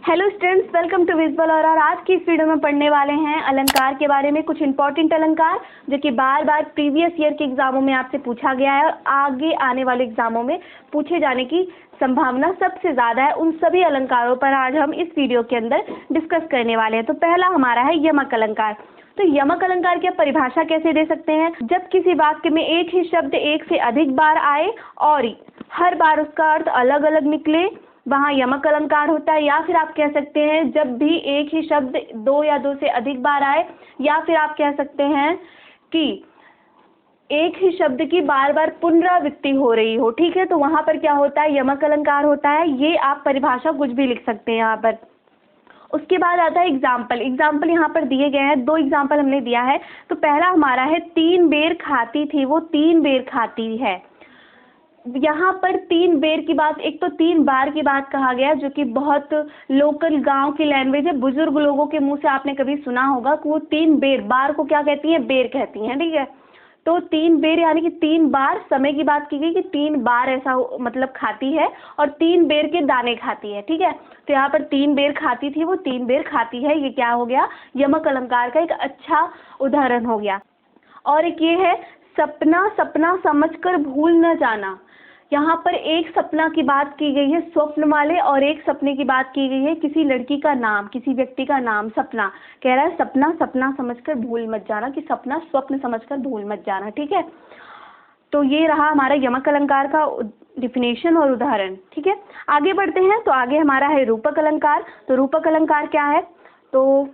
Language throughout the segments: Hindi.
Hello students, welcome to visual और आज की इस वीडियो में पढ़ने वाले हैं अलंकार के बारे में। कुछ इंपॉर्टेंट अलंकार जो कि बार बार प्रीवियस ईयर के एग्जामों में आपसे पूछा गया है और आगे आने वाले एग्जामों में पूछे जाने की संभावना सबसे ज़्यादा है। उन सभी अलंकारों पर आज हम इस वीडियो के अंदर डिस्कस करने वाले हैं। तो पहला हमारा है यमक अलंकार। तो यमक अलंकार की परिभाषा कैसे दे सकते हैं? जब किसी वाक्य में एक ही शब्द एक से अधिक बार आए और हर बार उसका अर्थ अलग अलग निकले, वहाँ यमक अलंकार होता है। या फिर आप कह सकते हैं जब भी एक ही शब्द दो या दो से अधिक बार आए, या फिर आप कह सकते हैं कि एक ही शब्द की बार बार पुनरावृत्ति हो रही हो। ठीक है, तो वहाँ पर क्या होता है? यमक अलंकार होता है। ये आप परिभाषा कुछ भी लिख सकते हैं यहाँ पर। उसके बाद आता है एग्जाम्पल। एग्जाम्पल यहाँ पर दिए गए हैं, दो एग्जाम्पल हमने दिया है। तो पहला हमारा है तीन बेर खाती थी, वो तीन बेर खाती है। यहाँ पर तीन बेर की बात, एक तो तीन बार की बात कहा गया जो कि बहुत लोकल गांव की लैंग्वेज है। बुजुर्ग लोगों के मुंह से आपने कभी सुना होगा कि वो तीन बेर, बार को क्या कहती हैं? बेर कहती हैं। ठीक है, तो तीन बेर यानी कि तीन बार समय की बात की गई कि तीन बार ऐसा मतलब खाती है और तीन बेर के दाने खाती है। ठीक है, तो यहाँ पर तीन बेर खाती थी, वो तीन बेर खाती है। ये क्या हो गया? यमक अलंकार का एक अच्छा उदाहरण हो गया। और एक ये है सपना सपना समझकर भूल न जाना। यहाँ पर एक सपना की बात की गई है स्वप्न वाले, और एक सपने की बात की गई है किसी लड़की का नाम, किसी व्यक्ति का नाम। सपना कह रहा है सपना सपना समझकर भूल मत जाना, कि सपना स्वप्न समझकर भूल मत जाना। ठीक है, तो ये रहा हमारा यमक अलंकार का डिफिनेशन और उदाहरण। ठीक है, आगे बढ़ते हैं। तो आगे हमारा है रूपक अलंकार। तो रूपक अलंकार क्या है? तो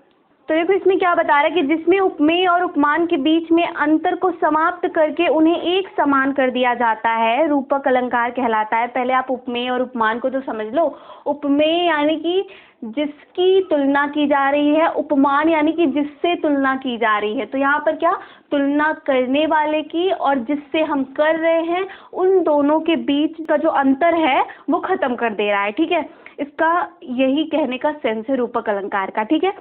देखो इसमें क्या बता रहा है कि जिसमें उपमेय और उपमान के बीच में अंतर को समाप्त करके उन्हें एक समान कर दिया जाता है, रूपक अलंकार कहलाता है। पहले आप उपमेय और उपमान को तो समझ लो। उपमेय यानी कि जिसकी तुलना की जा रही है, उपमान यानी कि जिससे तुलना की जा रही है। तो यहाँ पर क्या, तुलना करने वाले की और जिससे हम कर रहे हैं, उन दोनों के बीच का जो अंतर है वो खत्म कर दे रहा है। ठीक है, इसका यही कहने का सेंस है रूपक अलंकार का। ठीक है,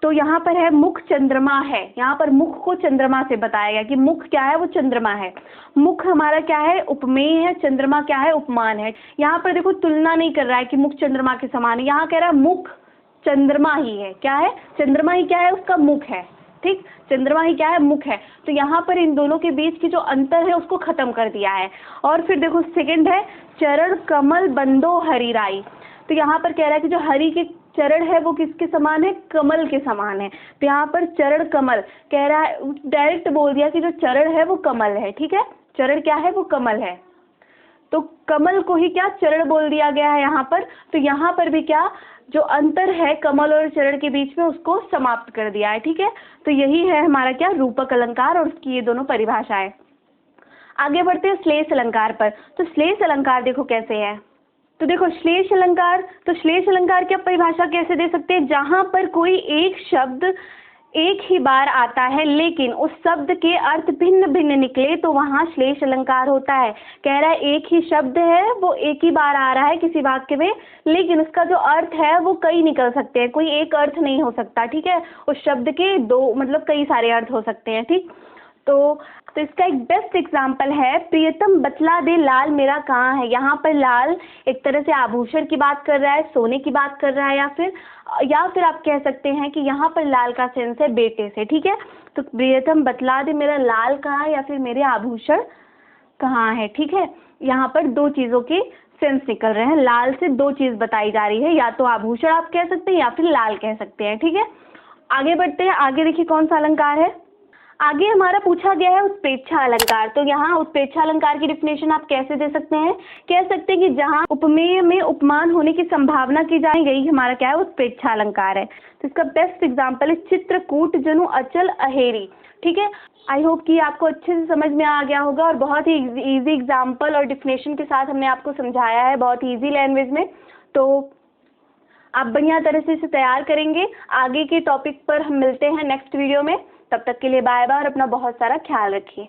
तो यहाँ पर है मुख चंद्रमा है। यहाँ पर मुख को चंद्रमा से बताया गया कि मुख क्या है? वो चंद्रमा है। मुख हमारा क्या है? उपमेय है। चंद्रमा क्या है? उपमान है। यहाँ पर देखो तुलना नहीं कर रहा है कि मुख चंद्रमा के समान है, यहाँ कह रहा है मुख चंद्रमा ही है। क्या है? चंद्रमा ही क्या है? उसका मुख है। ठीक, चंद्रमा ही क्या है? मुख है। तो यहाँ पर इन दोनों के बीच की जो अंतर है उसको खत्म कर दिया है। और फिर देखो सेकंड है चरण कमल बंदो हरिराई। तो यहाँ पर कह रहा है कि जो हरि के चरण है वो किसके समान है? कमल के समान है। तो यहाँ पर चरण कमल कह रहा है, डायरेक्ट बोल दिया कि जो चरण है वो कमल है। ठीक है, चरण क्या है? वो कमल है। तो कमल को ही क्या चरण बोल दिया गया है यहाँ पर। तो यहाँ पर भी क्या, जो अंतर है कमल और चरण के बीच में उसको समाप्त कर दिया है। ठीक है, तो यही है हमारा क्या, रूपक अलंकार और उसकी ये दोनों परिभाषाएं। आगे बढ़ते हैं श्लेष अलंकार पर। तो श्लेष अलंकार देखो कैसे है। तो देखो श्लेष अलंकार, तो श्लेष अलंकार की परिभाषा कैसे दे सकते हैं? जहां पर कोई एक शब्द एक ही बार आता है लेकिन उस शब्द के अर्थ भिन्न भिन्न निकले तो वहां श्लेष अलंकार होता है। कह रहा है एक ही शब्द है, वो एक ही बार आ रहा है किसी वाक्य में, लेकिन उसका जो अर्थ है वो कई निकल सकते हैं, कोई एक अर्थ नहीं हो सकता। ठीक है, उस शब्द के दो मतलब कई सारे अर्थ हो सकते हैं। ठीक, तो इसका एक बेस्ट एग्जाम्पल है प्रियतम बतला दे लाल मेरा कहाँ है। यहाँ पर लाल एक तरह से आभूषण की बात कर रहा है, सोने की बात कर रहा है, या फिर आप कह सकते हैं कि यहाँ पर लाल का सेंस है बेटे से। ठीक है, तो प्रियतम बतला दे मेरा लाल कहाँ है या फिर मेरे आभूषण कहाँ है। ठीक है, यहाँ पर दो चीज़ों के सेंस निकल रहे हैं। लाल से दो चीज़ बताई जा रही है, या तो आभूषण आप कह सकते हैं या फिर लाल कह सकते हैं। ठीक है, आगे बढ़ते हैं। आगे देखिए कौन सा अलंकार है। आगे हमारा पूछा गया है उत्प्रेक्षा अलंकार। तो यहाँ उत्प्रेक्षा अलंकार की डिफिनेशन आप कैसे दे सकते हैं? कह सकते हैं कि जहाँ उपमेय में उपमान होने की संभावना की जाए, यही हमारा क्या है, उत्प्रेक्षा अलंकार है। तो इसका बेस्ट एग्जांपल है चित्रकूट जनु अचल अहेरी। ठीक है, आई होप कि आपको अच्छे से समझ में आ गया होगा और बहुत ही इजी एग्जाम्पल और डिफिनेशन के साथ हमने आपको समझाया है, बहुत ही ईजी लैंग्वेज में। तो आप बढ़िया तरह से इसे तैयार करेंगे। आगे के टॉपिक पर हम मिलते हैं नेक्स्ट वीडियो में। तब तक के लिए बाय बाय और अपना बहुत सारा ख्याल रखिए।